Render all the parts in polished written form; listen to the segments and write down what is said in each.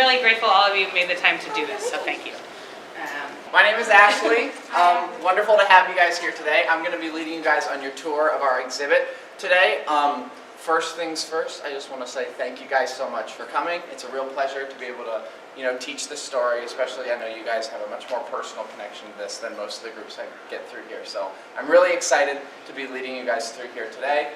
really grateful all of you made the time to do this, so thank you. My name is Ashley. Wonderful to have you guys here today. I'm going to be leading you guys on your tour of our exhibit today. First things first, I just want to say thank you guys so much for coming. It's a real pleasure to be able to, teach this story, especially I know you guys have a much more personal connection to this than most of the groups I get through here. So I'm really excited to be leading you guys through here today.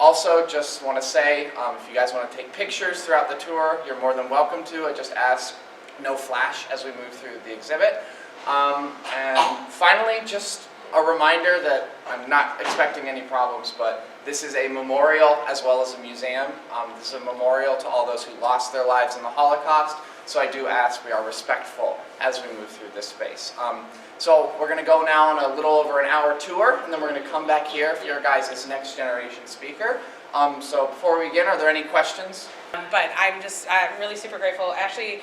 Also, just want to say, if you guys want to take pictures throughout the tour, you're more than welcome to. I just ask no flash as we move through the exhibit. And finally, just a reminder that I'm not expecting any problems, but this is a memorial as well as a museum. This is a memorial to all those who lost their lives in the Holocaust, so I do ask we are respectful as we move through this space. So we're going to go now on a little over an hour tour, and then we're going to come back here for your guys' next generation speaker. So before we begin, are there any questions? But I'm just really super grateful. Ashley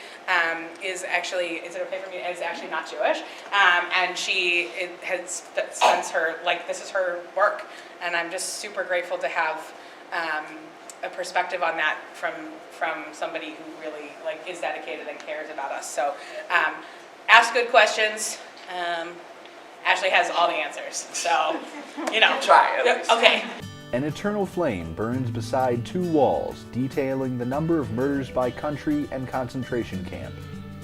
is it okay for me? Is actually not Jewish, and she has spends her this is her work, and I'm just super grateful to have a perspective on that from somebody who really is dedicated and cares about us. So ask good questions. Ashley has all the answers, so try at least. Okay. An eternal flame burns beside two walls, detailing the number of murders by country and concentration camp.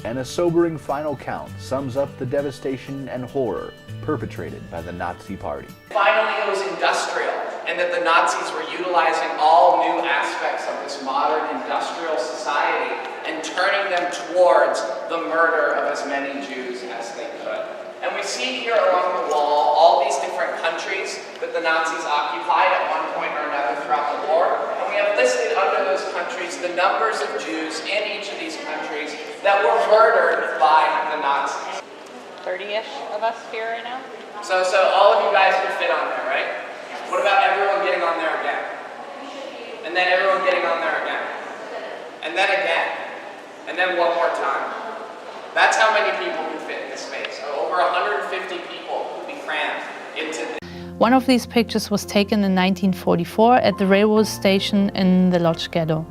And a sobering final count sums up the devastation and horror perpetrated by the Nazi Party. Finally, it was industrial, and that the Nazis were utilizing all new aspects of this modern industrial society and turning them towards the murder of as many Jews as they could. And we see here along the wall all these different countries that the Nazis occupied at one point or another throughout the war. And we have listed under those countries the numbers of Jews in each of these countries that were murdered by the Nazis. 30-ish of us here right now. So all of you guys can fit on there, right? What about everyone getting on there again? And then everyone getting on there again. And then again. And then one more time. That's how many people can fit in this space. Over 150 people will be crammed into this. One of these pictures was taken in 1944 at the railroad station in the Lodz ghetto.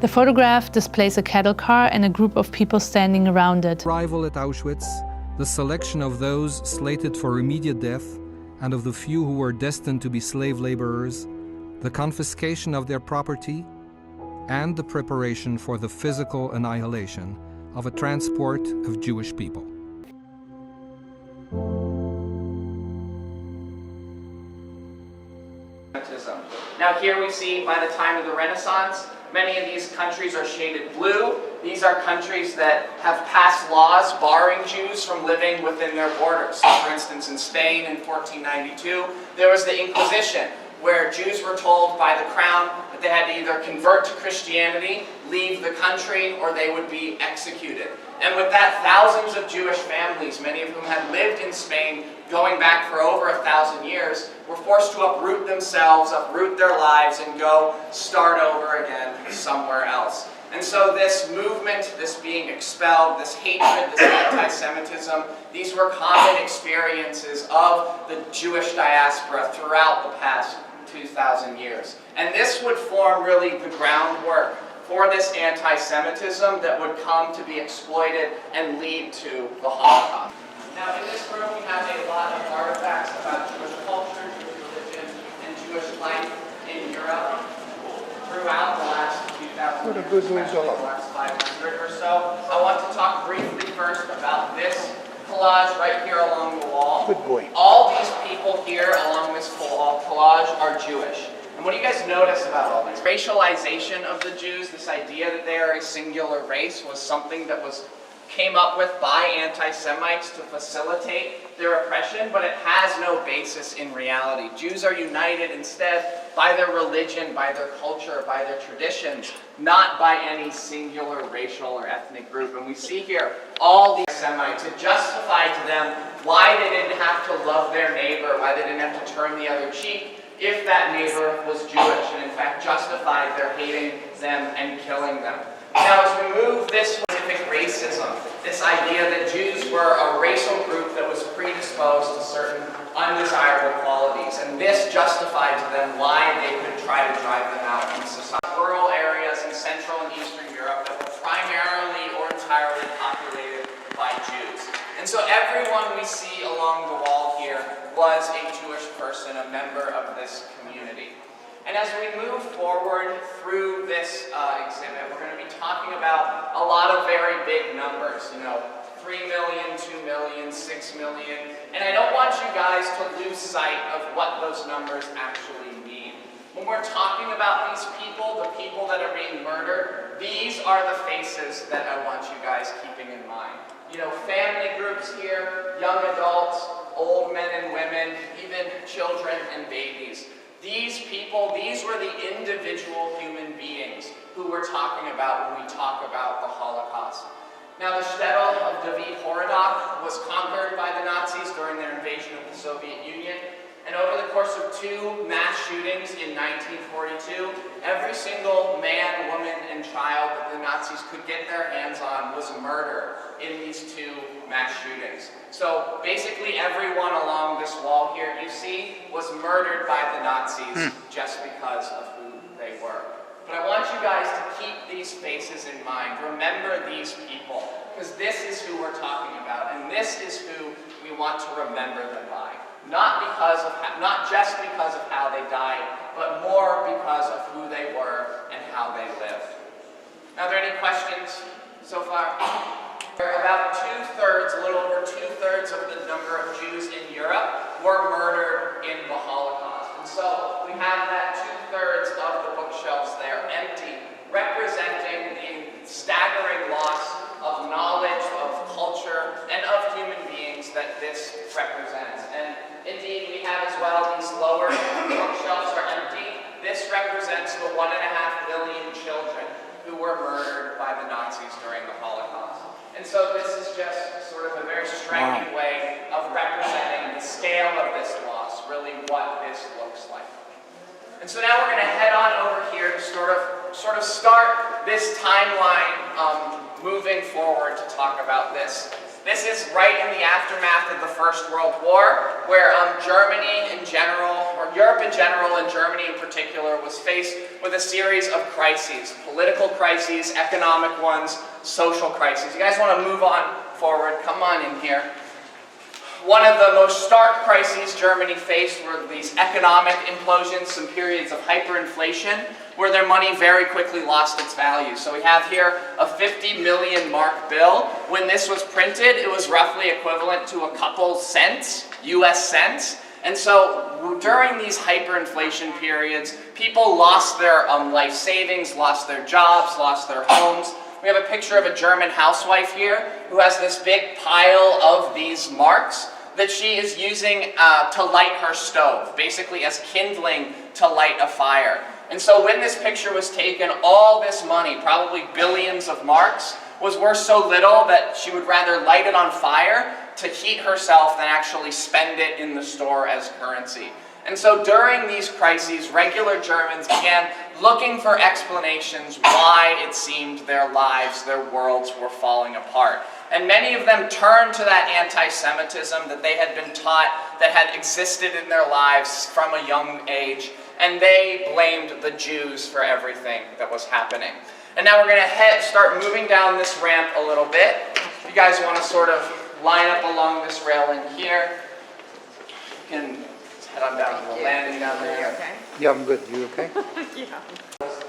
The photograph displays a cattle car and a group of people standing around it. Arrival at Auschwitz, the selection of those slated for immediate death and of the few who were destined to be slave laborers, the confiscation of their property, and the preparation for the physical annihilation of a transport of Jewish people. Now here we see, by the time of the Renaissance, many of these countries are shaded blue. These are countries that have passed laws barring Jews from living within their borders. So for instance, in Spain in 1492, there was the Inquisition, where Jews were told by the crown that they had to either convert to Christianity, leave the country, or they would be executed. And with that, thousands of Jewish families, many of whom had lived in Spain going back for over 1,000 years, were forced to uproot themselves, uproot their lives, and go start over again somewhere else. And so this movement, this being expelled, this hatred, this anti-Semitism, these were common experiences of the Jewish diaspora throughout the past 2,000 years. And this would form really the groundwork for this anti-Semitism that would come to be exploited and lead to the Holocaust. Now in this room we have a lot of artifacts about Jewish culture, Jewish religion, and Jewish life in Europe throughout the last 2,000 years, especially the last 500 or so. I want to talk briefly first about this collage right here along the wall. Good boy. All these people here along this collage are Jewish. And what do you guys notice about all this? Racialization of the Jews, this idea that they are a singular race, was something that came up with by anti-Semites to facilitate their oppression, but it has no basis in reality. Jews are united instead by their religion, by their culture, by their traditions, not by any singular racial or ethnic group. And we see here all these Semites to justify to them why they didn't have to love their neighbor, why they didn't have to turn the other cheek if that neighbor was Jewish, and in fact justified their hating them and killing them. Now as we move this specific racism, this idea that Jews were a racial group that was predisposed to certain undesirable qualities, and this justified to them why they could try to drive them out from society. Rural areas in Central and Eastern Europe that were primarily entirely populated by Jews. And so everyone we see along the wall here was a Jewish person, a member of this community. And as we move forward through this exhibit, we're going to be talking about a lot of very big numbers, 3 million, 2 million, 6 million. And I don't want you guys to lose sight of what those numbers actually mean. When we're talking about these people, the people that are being murdered, these are the faces that I want you guys keeping in mind. Family groups here, young adults, old men and women, even children and babies. These people, these were the individual human beings who we're talking about when we talk about the Holocaust. Now, the shtetl of David Horodok was conquered by the Nazis during their invasion of the Soviet Union. And over the course of 2 mass shootings in 1942, every single man, woman, and child that the Nazis could get their hands on was murdered in these 2 mass shootings. So basically everyone along this wall here you see was murdered by the Nazis just because of who they were. But I want you guys to keep these faces in mind. Remember these people, because this is who we're talking about, and this is who we want to remember them by. Not just because of how they died, but more because of who they were and how they lived. Now, are there any questions so far? About 2/3, a little over 2/3 of the number of Jews in Europe were murdered in the Holocaust. And so we have that 2/3 of the bookshelves there empty, representing the staggering loss of knowledge, of culture, and of human beings that this represents. And indeed, we have as well these lower bookshelves are empty. This represents the 1.5 million children who were murdered by the Nazis during the Holocaust. And so this is just sort of a very striking way of representing the scale of this loss, really what this looks like. And so now we're going to head on over here to sort of start this timeline moving forward to talk about this. This is right in the aftermath of the First World War, where Germany in general, or Europe in general, and Germany in particular, was faced with a series of crises. Political crises, economic ones, social crises. You guys want to move on forward? Come on in here. One of the most stark crises Germany faced were these economic implosions, some periods of hyperinflation, where their money very quickly lost its value. So we have here a 50 million mark bill. When this was printed, it was roughly equivalent to a couple cents, US cents. And so during these hyperinflation periods, people lost their life savings, lost their jobs, lost their homes. We have a picture of a German housewife here who has this big pile of these marks that she is using to light her stove, basically as kindling to light a fire. And so when this picture was taken, all this money, probably billions of marks, was worth so little that she would rather light it on fire to heat herself than actually spend it in the store as currency. And so during these crises, regular Germans began looking for explanations why it seemed their lives, their worlds were falling apart. And many of them turned to that anti-Semitism that they had been taught, that had existed in their lives from a young age, and they blamed the Jews for everything that was happening. And now we're going to start moving down this ramp a little bit. If you guys want to sort of line up along this railing here, you can head on down to the landing down there. Okay. Yeah, I'm good. You okay? Yeah. Was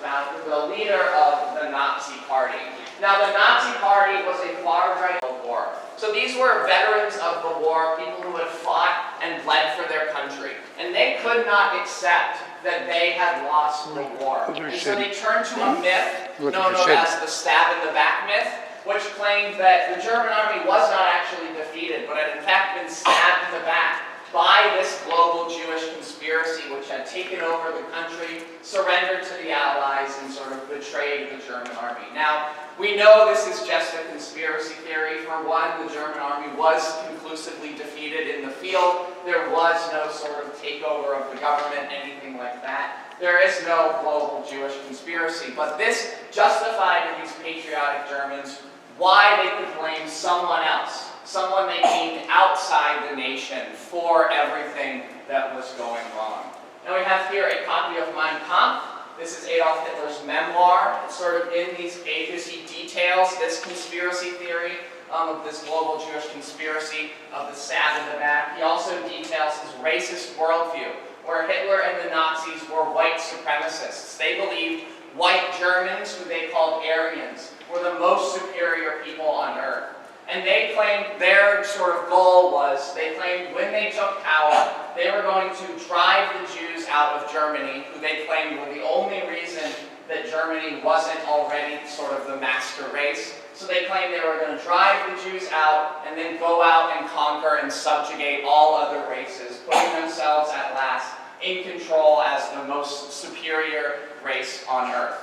the leader of the Nazi Party. Now, the Nazi Party was a far-right war. So these were veterans of the war, people who had fought and bled for their country. And they could not accept that they had lost the war. And so they turned to a myth known as the stab in the back myth, which claimed that the German army was not actually defeated, but had in fact been stabbed in the back by this global Jewish conspiracy which had taken over the country, surrendered to the Allies, and sort of betrayed the German army. Now, we know this is just a conspiracy theory. For one, the German army was conclusively defeated in the field. There was no sort of takeover of the government, anything like that. There is no global Jewish conspiracy. But this justified to these patriotic Germans why they could blame someone else, someone they deemed outside the nation, for everything that was going wrong. Now we have here a copy of Mein Kampf. This is Adolf Hitler's memoir. It's sort of in these pages he details this conspiracy theory of this global Jewish conspiracy of the stab in the back. He also details his racist worldview, where Hitler and the Nazis were white supremacists. They believed white Germans, who they called Aryans, were the most superior people on earth. And they claimed their sort of goal was, they claimed when they took power, they were going to drive the Jews out of Germany, who they claimed were the only reason that Germany wasn't already sort of the master race. So they claimed they were going to drive the Jews out and then go out and conquer and subjugate all other races, putting themselves at last in control as the most superior race on earth.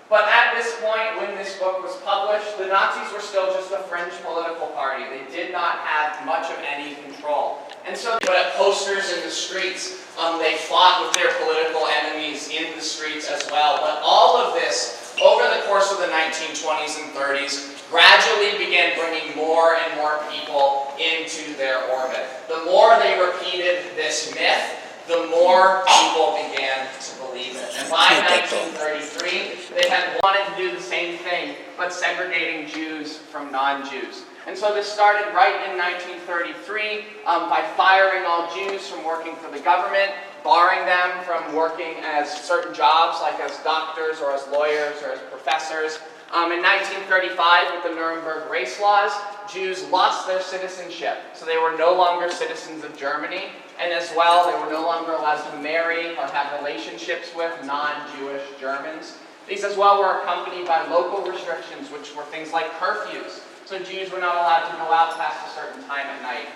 But at this point, when this book was published, the Nazis were still just a fringe political party. They did not have much of any control. And so they put up posters in the streets. They fought with their political enemies in the streets as well. But all of this, over the course of the 1920s and 30s, gradually began bringing more and more people into their orbit. The more they repeated this myth, the more people began to believe it. And by 1933, they had wanted to do the same thing, but segregating Jews from non-Jews. And so this started right in 1933 by firing all Jews from working for the government, barring them from working as certain jobs, like as doctors or as lawyers or as professors. In 1935, with the Nuremberg race laws, Jews lost their citizenship. So they were no longer citizens of Germany. And as well, they were no longer allowed to marry or have relationships with non-Jewish Germans. These as well were accompanied by local restrictions, which were things like curfews. So Jews were not allowed to go out past a certain time at night,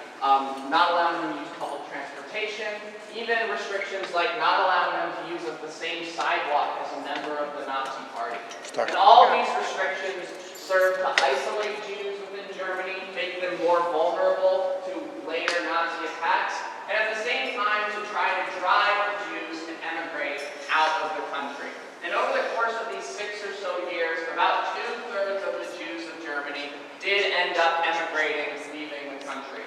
not allowing them to use public transportation, even restrictions like not allowing them to use the same sidewalk as a member of the Nazi Party. And all these restrictions served to isolate Jews within Germany, make them more vulnerable to later Nazi attacks, and at the same time to try to drive Jews to emigrate out of the country. And over the course of these 6 or so years, about 2/3 of the Jews of Germany did end up emigrating, leaving the country.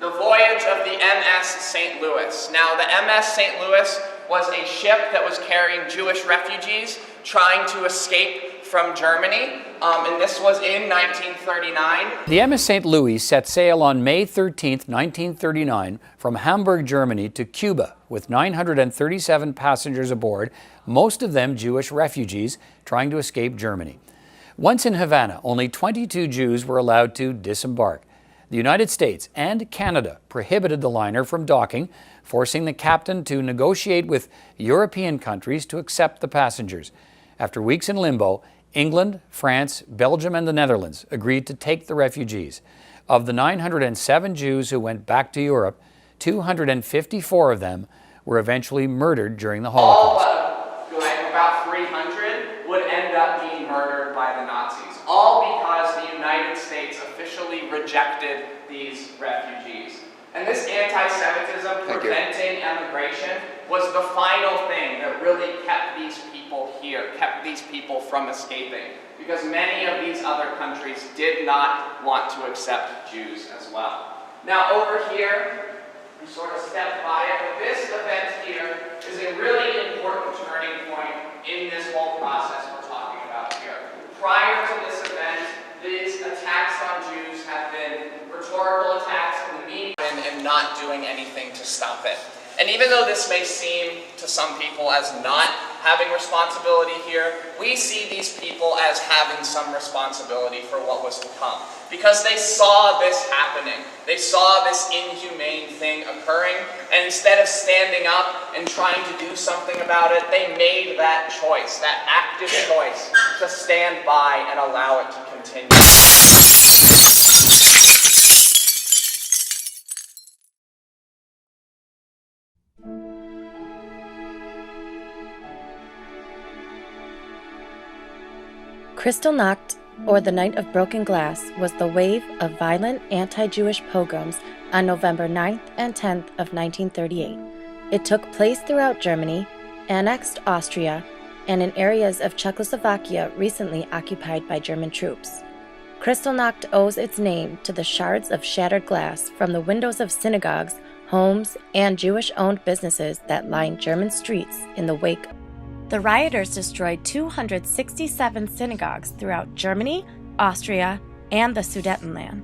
The voyage of the MS St. Louis. Now, the MS St. Louis was a ship that was carrying Jewish refugees trying to escape from Germany, and this was in 1939. The MS St. Louis set sail on May 13, 1939, from Hamburg, Germany to Cuba, with 937 passengers aboard, most of them Jewish refugees trying to escape Germany. Once in Havana, only 22 Jews were allowed to disembark. The United States and Canada prohibited the liner from docking, forcing the captain to negotiate with European countries to accept the passengers. After weeks in limbo, England, France, Belgium, and the Netherlands agreed to take the refugees. Of the 907 Jews who went back to Europe, 254 of them were eventually murdered during the Holocaust. About 300 would end up being murdered by the Nazis, all because the United States officially rejected these refugees. And this anti-Semitism preventing emigration was the final thing that really kept these people here, kept these people from escaping, because many of these other countries did not want to accept Jews as well. Now over here, we sort of stepped by it, but this event here is a really important turning point in this whole process we're talking about here. Prior to this event, these attacks on Jews have been rhetorical attacks in the media and not doing anything to stop it. And even though this may seem to some people as not having responsibility here, we see these people as having some responsibility for what was to come. Because they saw this happening. They saw this inhumane thing occurring, and instead of standing up and trying to do something about it, they made that choice, that active choice, to stand by and allow it to continue. Kristallnacht, or the Night of Broken Glass, was the wave of violent anti-Jewish pogroms on November 9th and 10th of 1938. It took place throughout Germany, annexed Austria, and in areas of Czechoslovakia recently occupied by German troops. Kristallnacht owes its name to the shards of shattered glass from the windows of synagogues, homes, and Jewish-owned businesses that lined German streets in the wake. The rioters destroyed 267 synagogues throughout Germany, Austria, and the Sudetenland.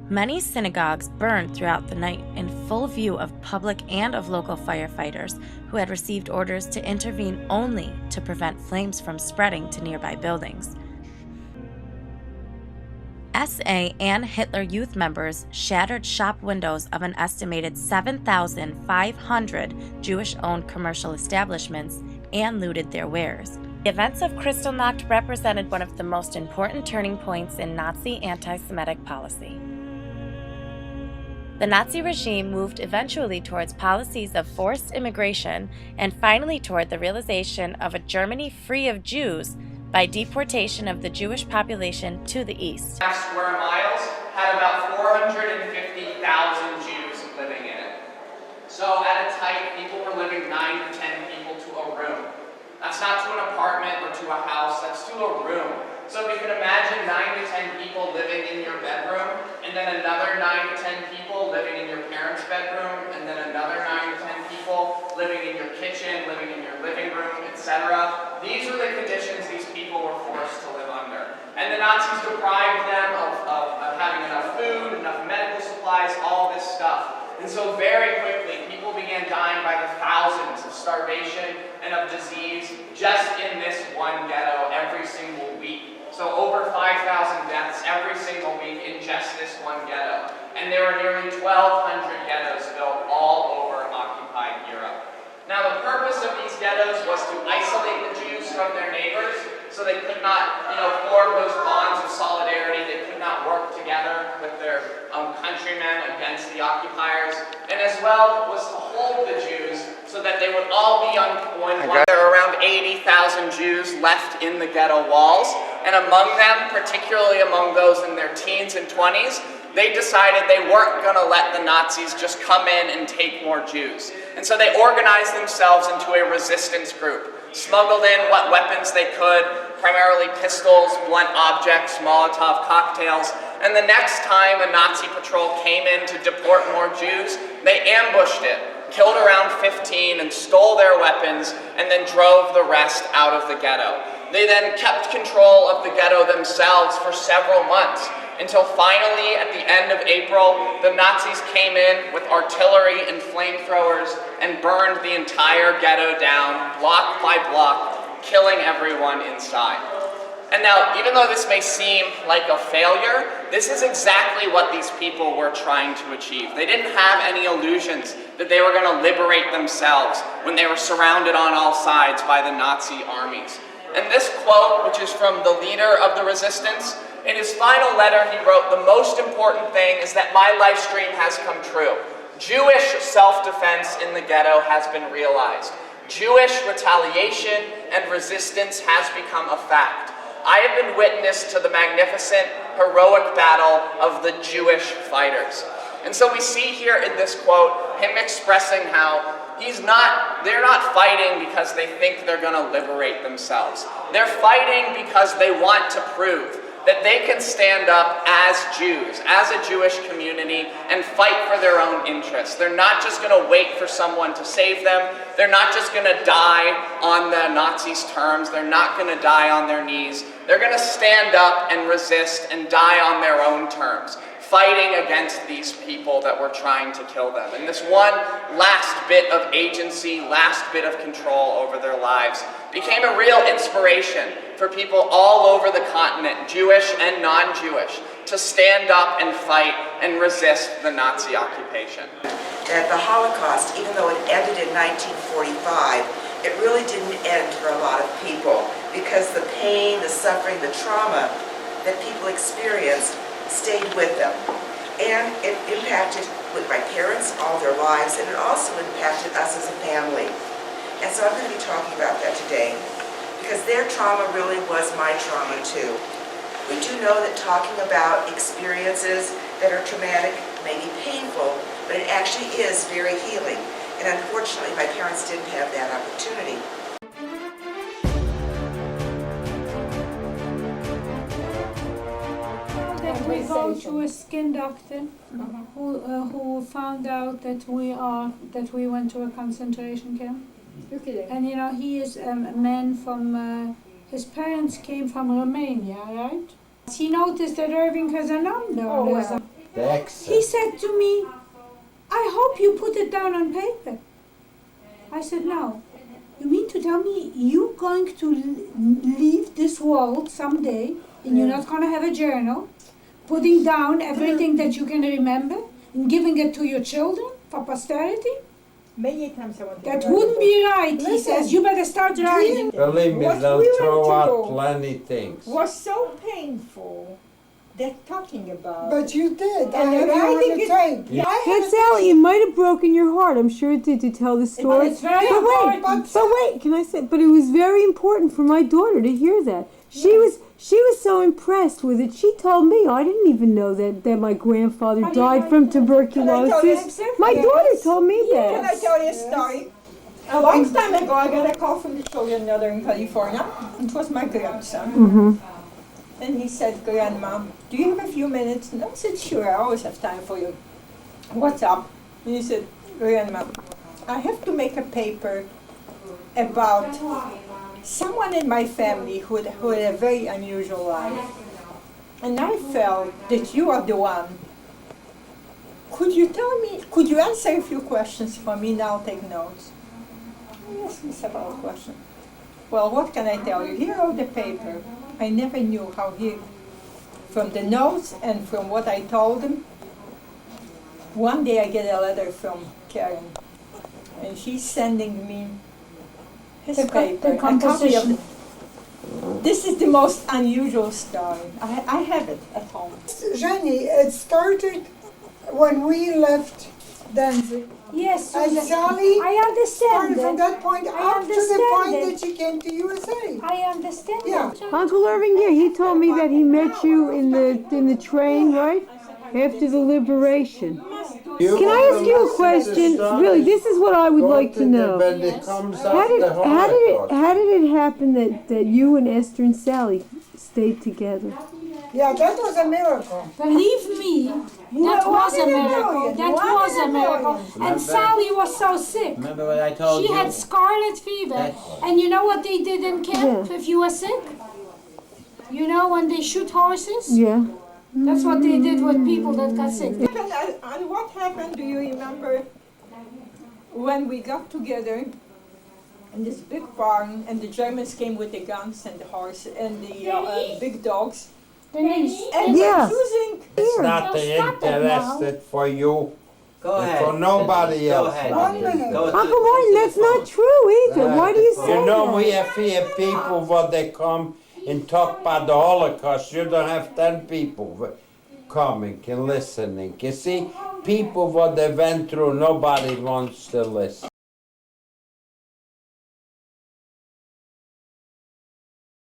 Many synagogues burned throughout the night in full view of public and of local firefighters who had received orders to intervene only to prevent flames from spreading to nearby buildings. SA and Hitler Youth members shattered shop windows of an estimated 7,500 Jewish-owned commercial establishments and looted their wares. The events of Kristallnacht represented one of the most important turning points in Nazi anti-Semitic policy. The Nazi regime moved eventually towards policies of forced immigration and finally toward the realization of a Germany free of Jews by deportation of the Jewish population to the east. Square miles had about 450,000 Jews living in it. So at a time, people were living 9 to 10 people to a room. That's not to an apartment or to a house, that's to a room. So if you can imagine 9 to 10 people living in your bedroom, and then another 9 to 10 people living in your parents' bedroom, and then another 9 to 10 people living in your kitchen, living in your living room, etc. These were the conditions these people were forced to live under. And the Nazis deprived them of having enough food, enough medical supplies, all this stuff. And so very quickly, people began dying by the thousands of starvation and of disease just in this one ghetto every single week. So over 5,000 deaths every single week in just this one ghetto. And there were nearly 1,200 ghettos built all over occupied Europe. Now the purpose of these ghettos was to isolate the Jews from their neighbors so they could not, form those bonds of solidarity. They could not work together with their countrymen against the occupiers. And as well was to hold the Jews so that they would all be on one. There are around 80,000 Jews left in the ghetto walls. And among them, particularly among those in their teens and 20s, they decided they weren't going to let the Nazis just come in and take more Jews. And so they organized themselves into a resistance group, smuggled in what weapons they could, primarily pistols, blunt objects, Molotov cocktails. And the next time a Nazi patrol came in to deport more Jews, they ambushed it, killed around 15 and stole their weapons, and then drove the rest out of the ghetto. They then kept control of the ghetto themselves for several months, until finally, at the end of April, the Nazis came in with artillery and flamethrowers and burned the entire ghetto down, block by block, killing everyone inside. And now, even though this may seem like a failure, this is exactly what these people were trying to achieve. They didn't have any illusions that they were going to liberate themselves when they were surrounded on all sides by the Nazi armies. And this quote, which is from the leader of the resistance, in his final letter he wrote, "The most important thing is that my life dream has come true. Jewish self-defense in the ghetto has been realized. Jewish retaliation and resistance has become a fact. I have been witness to the magnificent, heroic battle of the Jewish fighters." And so we see here in this quote him expressing how they're not fighting because they think they're going to liberate themselves. They're fighting because they want to prove that they can stand up as Jews, as a Jewish community, and fight for their own interests. They're not just going to wait for someone to save them. They're not just going to die on the Nazis' terms. They're not going to die on their knees. They're going to stand up and resist and die on their own terms, fighting against these people that were trying to kill them. And this one last bit of agency, last bit of control over their lives became a real inspiration for people all over the continent, Jewish and non-Jewish, to stand up and fight and resist the Nazi occupation. That the Holocaust, even though it ended in 1945, it really didn't end for a lot of people because the pain, the suffering, the trauma that people experienced stayed with them. And it impacted with my parents all their lives, and it also impacted us as a family. And so I'm going to be talking about that today, because their trauma really was my trauma too. We do know that talking about experiences that are traumatic may be painful, but it actually is very healing. And unfortunately, my parents didn't have that opportunity. We go to a skin doctor who found out that we went to a concentration camp. You're kidding. And you know, he is a man from, his parents came from Romania, right? He noticed that Irving has a number on his arm. He said to me, I hope you put it down on paper. I said, no. You mean to tell me you're going to leave this world someday and you're not going to have a journal, putting down everything that you can remember and giving it to your children for posterity? Many times I want to That write wouldn't a be right. He says, you better start writing. Believe me, What they'll we throw went out through plenty things. was so painful. They're talking about. But you did. I And have the it on writing the is- tape. Yeah. I But had Sally, it might have broken your heart. I'm sure it did to tell the story. it's very but wait, important. but wait, can I say? But it was very important for my daughter to hear that. She was so impressed with it. She told me, I didn't even know that my grandfather died from tuberculosis. My daughter told me Can I that. tell you a story? A long time ago, I got a call from the children mother in California. It was my grandson. Mm-hmm. And he said, Grandma, do you have a few minutes? And I said, sure, I always have time for you. What's up? And he said, Grandma, I have to make a paper about someone in my family who had a very unusual life. And I felt that you are the one. Could you answer a few questions for me and I'll take notes? He asked me several questions. Well, what can I tell you? Here on the paper, I never knew how from the notes and from what I told him, one day I get a letter from Karen, and she's sending me his paper. The composition. This is the most unusual story. I have it at home. Jenny, it started when we left Danzig. Yes, And Susan, Sally I understand started from it. that point I up to the understand point it. that she came to USA. I understand Yeah. it. Uncle Irving, yeah, he told me that he met you in the train, right? After the liberation. Can I ask you a question? Really, this is what I would like to know. How did it happen that you and Esther and Sally stayed together? Yeah, that was a miracle. Believe me, that was a miracle. That was a miracle. And Sally was so sick. Remember what I told She you? had scarlet fever. And you know what they did in camp if you were sick? You know when they shoot horses? Yeah. That's what they did with people that got sick. And what happened, do you remember, when we got together in this big barn and the Germans came with the guns and the horses and the big dogs? Denise. And Yeah. using It's not Stop it now. interested for you. Go ahead. For nobody Go else. ahead. 1 minute. Go ahead. Uncle Martin, that's not true either. Why do you say You know, that? we have here people what they come and talk about the Holocaust. You don't have 10 people coming and listening. You see, people what they went through, nobody wants to listen.